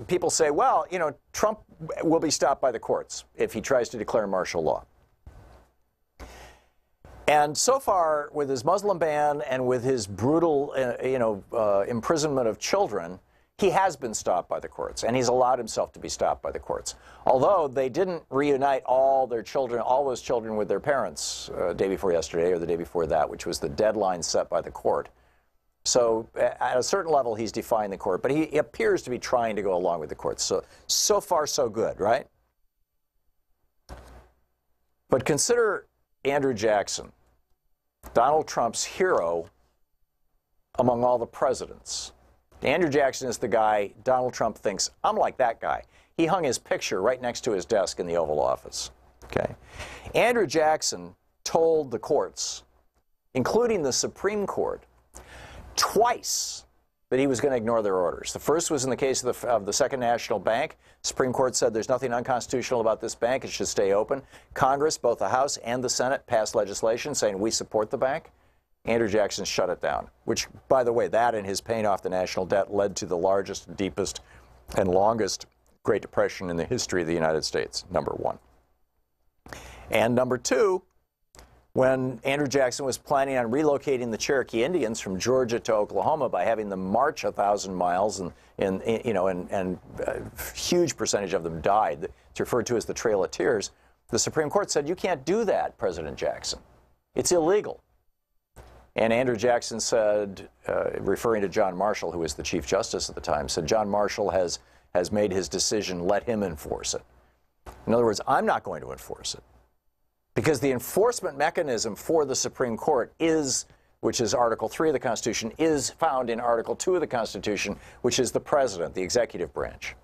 people say, well, you know, Trump will be stopped by the courts if he tries to declare martial law. And so far, with his Muslim ban and with his brutal, imprisonment of children, he has been stopped by the courts, and he's allowed himself to be stopped by the courts. Although they didn't reunite all those children with their parents day before yesterday or the day before that, which was the deadline set by the court. So at a certain level, he's defying the court, but he appears to be trying to go along with the courts. So far, so good, right? But consider Andrew Jackson, Donald Trump's hero among all the presidents. Andrew Jackson is the guy Donald Trump thinks, I'm like that guy. He hung his picture right next to his desk in the Oval Office. Okay. Andrew Jackson told the courts, including the Supreme Court, twice that he was going to ignore their orders. The first was in the case of the Second National Bank. Supreme Court said there's nothing unconstitutional about this bank. It should stay open. Congress, both the House and the Senate, passed legislation saying we support the bank. Andrew Jackson shut it down, which, by the way, that and his paying off the national debt led to the largest, deepest, and longest Great Depression in the history of the United States, number one. And number two, when Andrew Jackson was planning on relocating the Cherokee Indians from Georgia to Oklahoma by having them march 1,000 miles, and a huge percentage of them died. It's referred to as the Trail of Tears. The Supreme Court said, you can't do that, President Jackson. It's illegal. And Andrew Jackson said, referring to John Marshall, who was the Chief Justice at the time, said, John Marshall has made his decision, let him enforce it. In other words, I'm not going to enforce it. Because the enforcement mechanism for the Supreme Court is, which is Article 3 of the Constitution, is found in Article 2 of the Constitution, which is the president, the executive branch.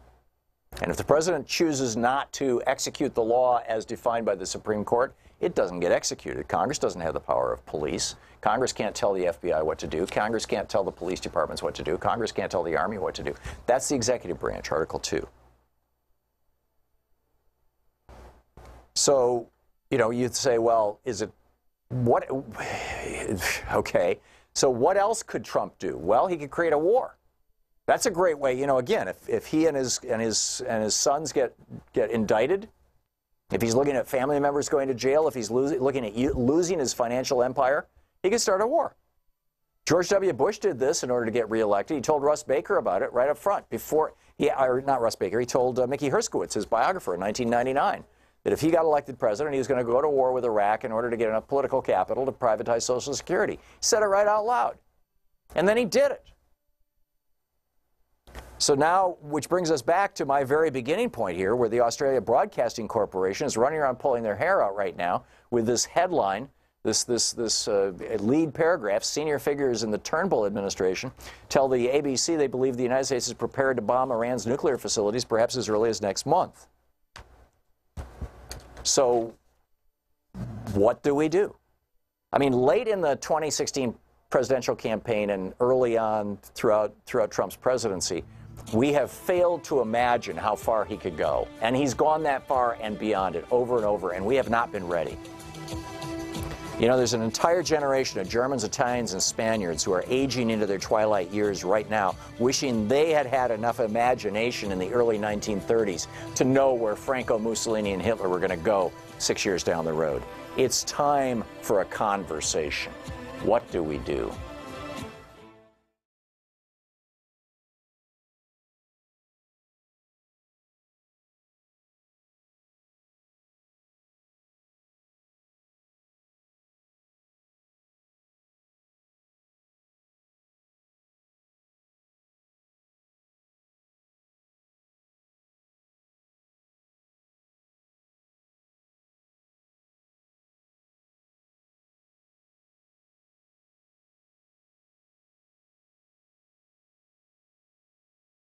And if the president chooses not to execute the law as defined by the Supreme Court, it doesn't get executed. Congress doesn't have the power of police. Congress can't tell the FBI what to do. Congress can't tell the police departments what to do. Congress can't tell the Army what to do. That's the executive branch, Article 2. So, you know, you'd say, well, is it what? Okay. So what else could Trump do? Well, he could create a war. That's a great way. You know, again, if he and his sons get indicted, if he's looking at family members going to jail, if he's looking at losing his financial empire, he could start a war. George W. Bush did this in order to get reelected. He told Russ Baker about it right up front not Russ Baker. He told Mickey Herskowitz, his biographer, in 1999. That if he got elected president, he was going to go to war with Iraq in order to get enough political capital to privatize Social Security. He said it right out loud. And then he did it. So now, which brings us back to my very beginning point here, where the Australia Broadcasting Corporation is running around pulling their hair out right now with this headline, this lead paragraph. Senior figures in the Turnbull administration tell the ABC they believe the United States is prepared to bomb Iran's nuclear facilities perhaps as early as next month. So what do we do? I mean, late in the 2016 presidential campaign and early on throughout Trump's presidency, we have failed to imagine how far he could go. And he's gone that far and beyond it over and over, and we have not been ready. You know, there's an entire generation of Germans, Italians, and Spaniards who are aging into their twilight years right now, wishing they had had enough imagination in the early 1930s to know where Franco, Mussolini, and Hitler were going to go 6 years down the road. It's time for a conversation. What do we do?